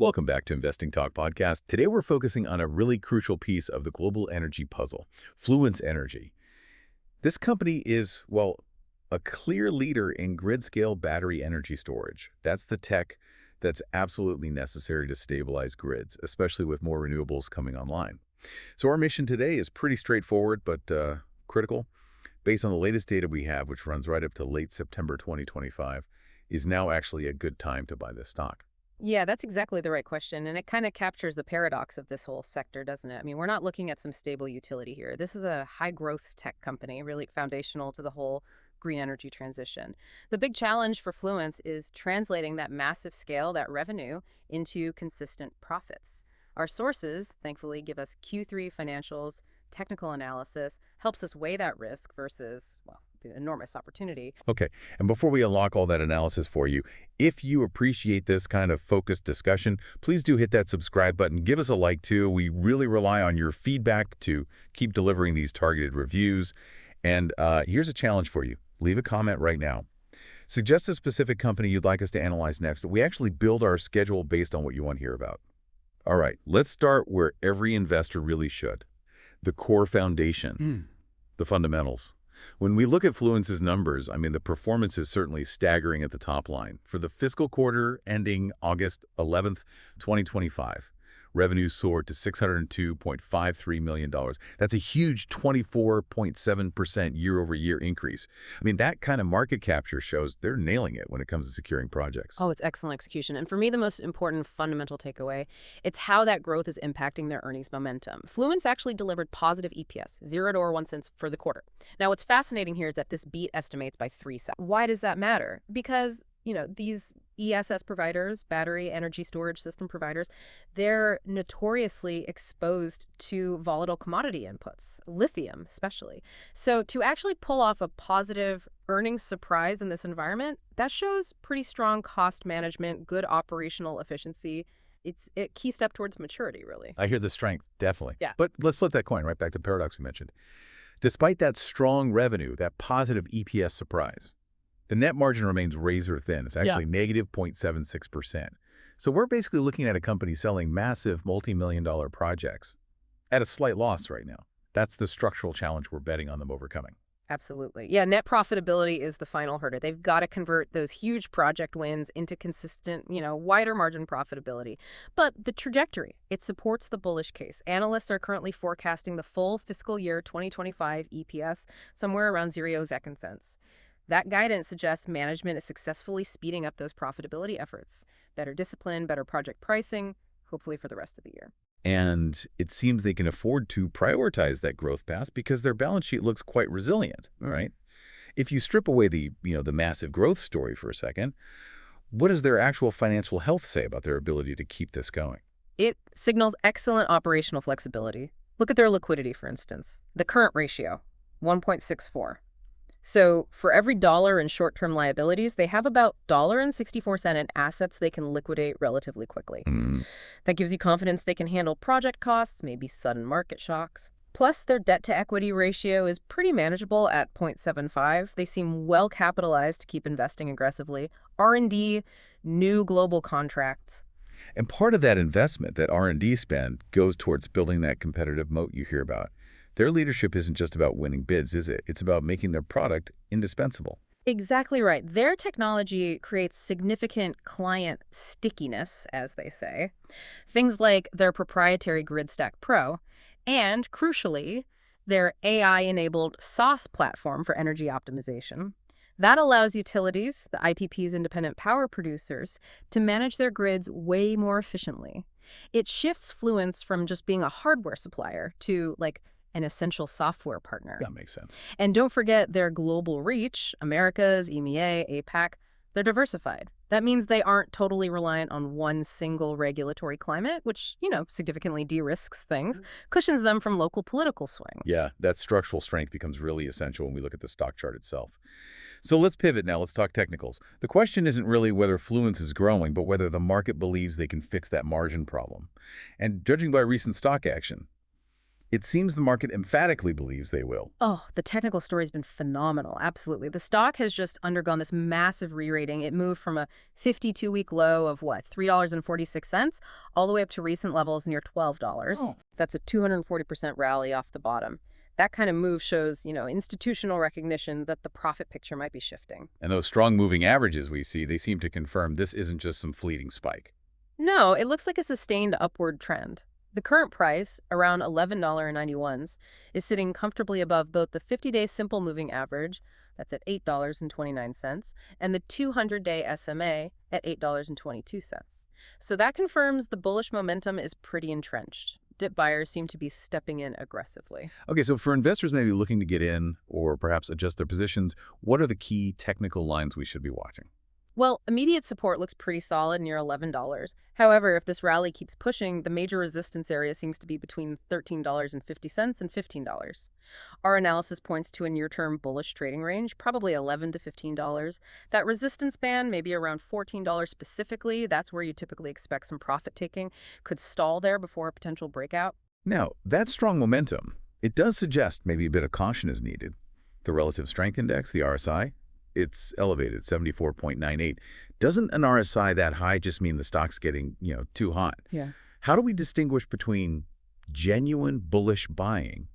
Welcome back to Investing Talk Podcast. Today we're focusing on a really crucial piece of the global energy puzzle, Fluence Energy. This company is, well, a clear leader in grid-scale battery energy storage. That's the tech that's absolutely necessary to stabilize grids, especially with more renewables coming online. So our mission today is pretty straightforward but critical. Based on the latest data we have, which runs right up to late September 2025, is now actually a good time to buy this stock. Yeah, that's exactly the right question. And it kind of captures the paradox of this whole sector, doesn't it? I mean, we're not looking at some stable utility here. This is a high growth tech company, really foundational to the whole green energy transition. The big challenge for Fluence is translating that massive scale, that revenue, into consistent profits. Our sources, thankfully, give us Q3 financials, technical analysis, helps us weigh that risk versus, well, the enormous opportunity. Okay, and before we unlock all that analysis for you, if you appreciate this kind of focused discussion, please do hit that subscribe button. Give us a like too. We really rely on your feedback to keep delivering these targeted reviews. And here's a challenge for you. Leave a comment right now. Suggest a specific company you'd like us to analyze next. We actually build our schedule based on what you want to hear about. All right, let's start where every investor really should. The core foundation, the fundamentals. When we look at Fluence's numbers, I mean, the performance is certainly staggering at the top line. For the fiscal quarter ending August 11th, 2025, revenues soared to $602.53 million. That's a huge 24.7% year-over-year increase. I mean, that kind of market capture shows they're nailing it when it comes to securing projects. Oh, it's excellent execution. And for me, the most important fundamental takeaway, it's how that growth is impacting their earnings momentum. Fluence actually delivered positive EPS, 0 or 1 cent for the quarter. Now, what's fascinating here is that this beat estimates by 3 cents. Why does that matter? Because these ESS providers, battery energy storage system providers, they're notoriously exposed to volatile commodity inputs, lithium especially. So to actually pull off a positive earnings surprise in this environment, that shows pretty strong cost management, good operational efficiency. It's a key step towards maturity, really. I hear the strength, definitely. Yeah. But let's flip that coin right back to the paradox we mentioned. Despite that strong revenue, that positive EPS surprise, the net margin remains razor thin. It's actually negative 0.76%. So we're basically looking at a company selling massive multi-million-dollar projects at a slight loss right now. That's the structural challenge we're betting on them overcoming. Absolutely. Yeah, net profitability is the final hurdle. They've got to convert those huge project wins into consistent, wider margin profitability. But the trajectory, it supports the bullish case. Analysts are currently forecasting the full fiscal year 2025 EPS somewhere around 0 cents. That guidance suggests management is successfully speeding up those profitability efforts. Better discipline, better project pricing, hopefully for the rest of the year. And it seems they can afford to prioritize that growth path because their balance sheet looks quite resilient, right? If you strip away the massive growth story for a second, what does their actual financial health say about their ability to keep this going? It signals excellent operational flexibility. Look at their liquidity, for instance. The current ratio, 1.64. So for every dollar in short-term liabilities, they have about $1.64 in assets they can liquidate relatively quickly. That gives you confidence they can handle project costs, maybe sudden market shocks. Plus, their debt-to-equity ratio is pretty manageable at 0.75. They seem well-capitalized to keep investing aggressively. R&D, new global contracts. And part of that investment, that R&D spend, goes towards building that competitive moat you hear about. Their leadership isn't just about winning bids, is it? It's about making their product indispensable. Exactly right. Their technology creates significant client stickiness, as they say. Things like their proprietary GridStack Pro and, crucially, their AI-enabled SaaS platform for energy optimization. That allows utilities, the IPPs, independent power producers, to manage their grids way more efficiently. It shifts Fluence from just being a hardware supplier to, an essential software partner. That makes sense. And don't forget their global reach, Americas, EMEA, APAC, they're diversified. That means they aren't totally reliant on one single regulatory climate, which, significantly de-risks things, cushions them from local political swings. Yeah, that structural strength becomes really essential when we look at the stock chart itself. So let's pivot now. Let's talk technicals. The question isn't really whether Fluence is growing, but whether the market believes they can fix that margin problem. And judging by recent stock action, It seems the market emphatically believes they will. Oh, the technical story's been phenomenal. Absolutely. The stock has just undergone this massive re-rating. It moved from a 52-week low of what, $3.46, all the way up to recent levels near $12. Oh. That's a 240% rally off the bottom. That kind of move shows, institutional recognition that the profit picture might be shifting. And those strong moving averages we see, they seem to confirm this isn't just some fleeting spike. No, it looks like a sustained upward trend. The current price, around $11.91, is sitting comfortably above both the 50-day simple moving average, that's at $8.29, and the 200-day SMA at $8.22. So that confirms the bullish momentum is pretty entrenched. Dip buyers seem to be stepping in aggressively. Okay, so for investors maybe looking to get in or perhaps adjust their positions, what are the key technical lines we should be watching? Well, immediate support looks pretty solid near $11. However, if this rally keeps pushing, the major resistance area seems to be between $13.50 and $15. Our analysis points to a near-term bullish trading range, probably $11 to $15. That resistance band, maybe around $14 specifically, that's where you typically expect some profit taking, could stall there before a potential breakout. Now, that strong momentum, it does suggest maybe a bit of caution is needed. The relative strength index, the RSI, it's elevated, 74.98. Doesn't an RSI that high just mean the stock's getting, too hot? Yeah. How do we distinguish between genuine bullish buying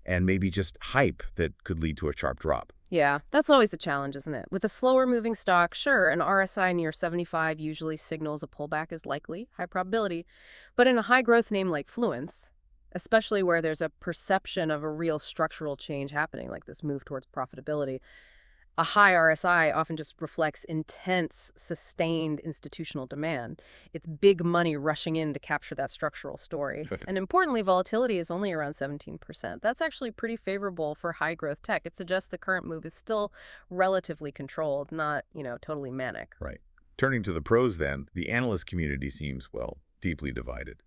and maybe just hype that could lead to a sharp drop? Yeah, that's always the challenge, isn't it? With a slower moving stock, sure, an RSI near 75 usually signals a pullback is likely, high probability. But in a high growth name like Fluence, especially where there's a perception of a real structural change happening, like this move towards profitability, a high RSI often just reflects intense, sustained institutional demand. It's big money rushing in to capture that structural story. And importantly, volatility is only around 17%. That's actually pretty favorable for high-growth tech. It suggests the current move is still relatively controlled, not, totally manic. Right. Turning to the pros then, the analyst community seems, well, deeply divided,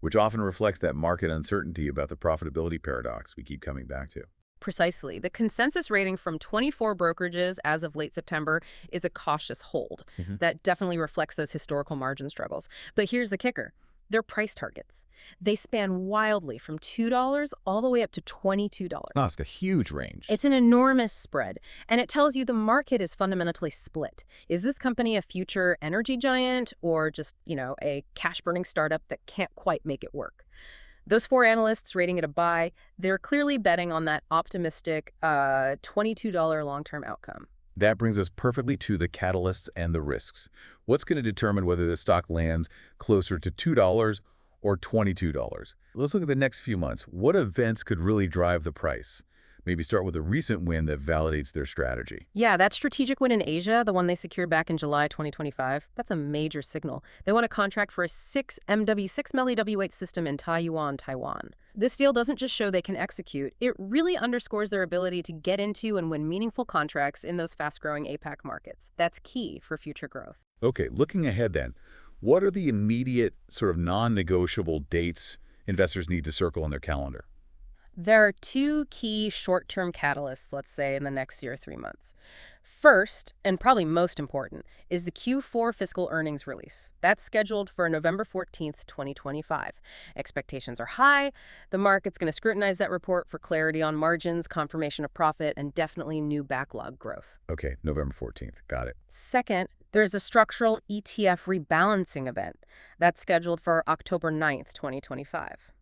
which often reflects that market uncertainty about the profitability paradox we keep coming back to. Precisely. The consensus rating from 24 brokerages as of late September is a cautious hold. That definitely reflects those historical margin struggles. But here's the kicker. Their price targets. They span wildly from $2 all the way up to $22. That's a huge range. It's an enormous spread, and it tells you the market is fundamentally split. Is this company a future energy giant or just, a cash-burning startup that can't quite make it work? Those four analysts rating it a buy, they're clearly betting on that optimistic $22 long-term outcome. That brings us perfectly to the catalysts and the risks. What's going to determine whether the stock lands closer to $2 or $22? Let's look at the next few months. What events could really drive the price? Maybe start with a recent win that validates their strategy. Yeah, that strategic win in Asia, the one they secured back in July 2025, that's a major signal. They won a contract for a 6 MW8 system in Taiwan. This deal doesn't just show they can execute, it really underscores their ability to get into and win meaningful contracts in those fast-growing APAC markets. That's key for future growth. Okay, looking ahead then, what are the immediate sort of non-negotiable dates investors need to circle on their calendar? There are two key short-term catalysts, let's say, in the next 3 months. First, and probably most important, is the Q4 fiscal earnings release. That's scheduled for November 14th, 2025. Expectations are high. The market's going to scrutinize that report for clarity on margins, confirmation of profit, and definitely new backlog growth. Okay, November 14th. Got it. Second, there's a structural ETF rebalancing event. That's scheduled for October 9th, 2025.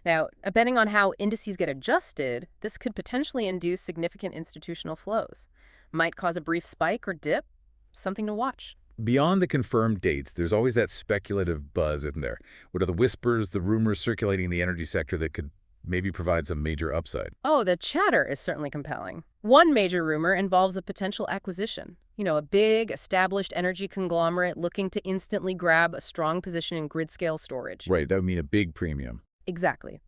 Now, depending on how indices get adjusted, this could potentially induce significant institutional flows. Might cause a brief spike or dip, something to watch. Beyond the confirmed dates, there's always that speculative buzz, isn't there? What are the whispers, the rumors circulating in the energy sector that could maybe provide some major upside? Oh, the chatter is certainly compelling. One major rumor involves a potential acquisition. A big, established energy conglomerate looking to instantly grab a strong position in grid-scale storage. Right, that would mean a big premium. Exactly.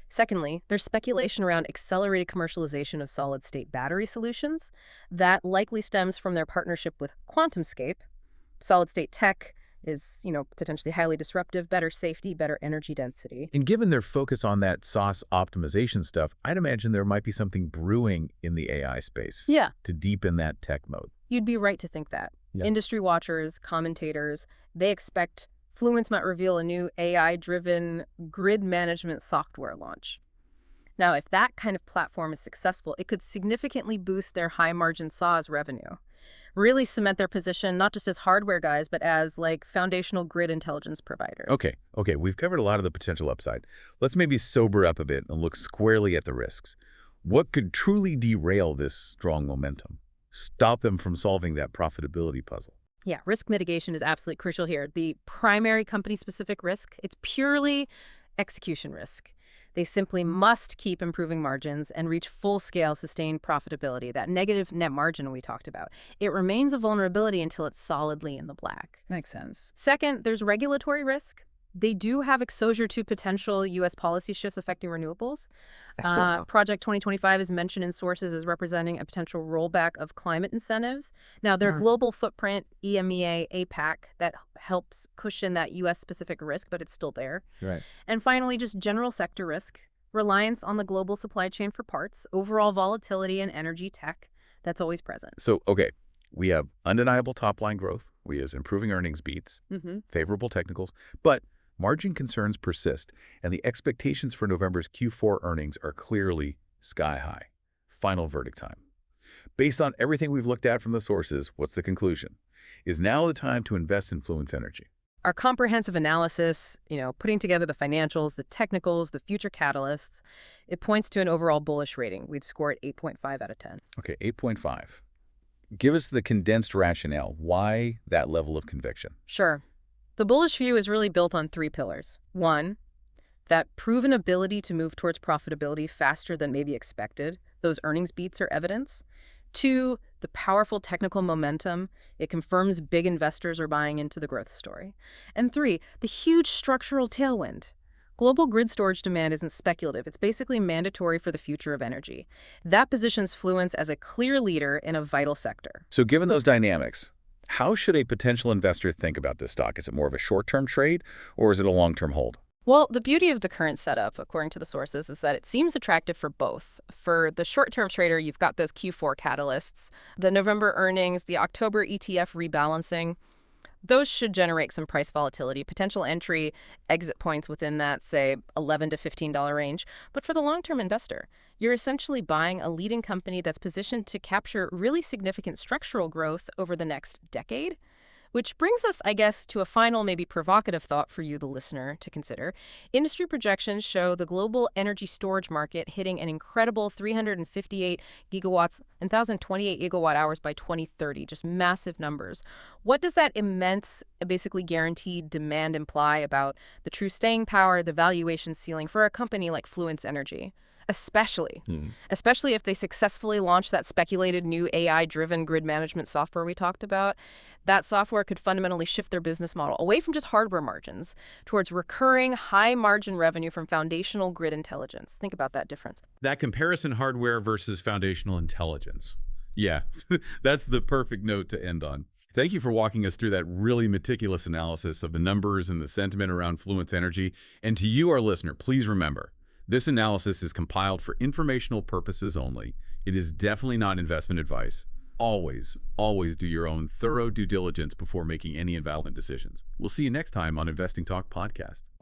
Secondly, there's speculation around accelerated commercialization of solid-state battery solutions. That likely stems from their partnership with QuantumScape. Solid-state tech is, potentially highly disruptive, better safety, better energy density. And given their focus on that sauce optimization stuff, I'd imagine there might be something brewing in the AI space. Yeah. To deepen that tech mode. You'd be right to think that. Yeah. Industry watchers, commentators, they expect Fluence might reveal a new AI-driven grid management software launch. Now, if that kind of platform is successful, it could significantly boost their high-margin SaaS revenue. Really cement their position not just as hardware guys, but as like foundational grid intelligence providers. Okay, we've covered a lot of the potential upside. Let's maybe sober up a bit and look squarely at the risks. What could truly derail this strong momentum? Stop them from solving that profitability puzzle? Yeah, risk mitigation is absolutely crucial here. The primary company-specific risk, it's purely execution risk. They simply must keep improving margins and reach full-scale sustained profitability, that negative net margin we talked about. It remains a vulnerability until it's solidly in the black. Makes sense. Second, there's regulatory risk. They do have exposure to potential U.S. policy shifts affecting renewables. Project 2025 is mentioned in sources as representing a potential rollback of climate incentives. Now, their global footprint, EMEA, APAC, that helps cushion that U.S.-specific risk, but it's still there. Right. And finally, just general sector risk, reliance on the global supply chain for parts, overall volatility in energy tech, that's always present. So, okay, we have undeniable top-line growth. We have improving earnings beats, favorable technicals, but margin concerns persist, and the expectations for November's Q4 earnings are clearly sky high. Final verdict time. Based on everything we've looked at from the sources, what's the conclusion? Is now the time to invest in Fluence Energy? Our comprehensive analysis, putting together the financials, the technicals, the future catalysts, it points to an overall bullish rating. We'd score it 8.5 out of 10. Okay, 8.5. Give us the condensed rationale. Why that level of conviction? Sure. The bullish view is really built on 3 pillars. 1, that proven ability to move towards profitability faster than maybe expected. Those earnings beats are evidence. 2, the powerful technical momentum. It confirms big investors are buying into the growth story. And 3, the huge structural tailwind. Global grid storage demand isn't speculative. It's basically mandatory for the future of energy. That positions Fluence as a clear leader in a vital sector. So given those dynamics, how should a potential investor think about this stock? Is it more of a short-term trade, or is it a long-term hold? Well, the beauty of the current setup, according to the sources, is that it seems attractive for both. For the short-term trader, you've got those Q4 catalysts, the November earnings, the October ETF rebalancing. Those should generate some price volatility, potential entry, exit points within that, say, $11 to $15 range. But for the long-term investor, you're essentially buying a leading company that's positioned to capture really significant structural growth over the next decade. Which brings us, I guess, to a final, maybe provocative thought for you, the listener, to consider. Industry projections show the global energy storage market hitting an incredible 358 gigawatts and 1,028 gigawatt hours by 2030, just massive numbers. What does that immense, basically guaranteed demand imply about the true staying power, the valuation ceiling for a company like Fluence Energy? Especially if they successfully launch that speculated new AI-driven grid management software we talked about. That software could fundamentally shift their business model away from just hardware margins towards recurring high-margin revenue from foundational grid intelligence. Think about that difference. That comparison, hardware versus foundational intelligence. Yeah, that's the perfect note to end on. Thank you for walking us through that really meticulous analysis of the numbers and the sentiment around Fluence Energy. And to you, our listener, please remember, this analysis is compiled for informational purposes only. It is definitely not investment advice. Always do your own thorough due diligence before making any investment decisions. We'll see you next time on Investing Talk Podcast.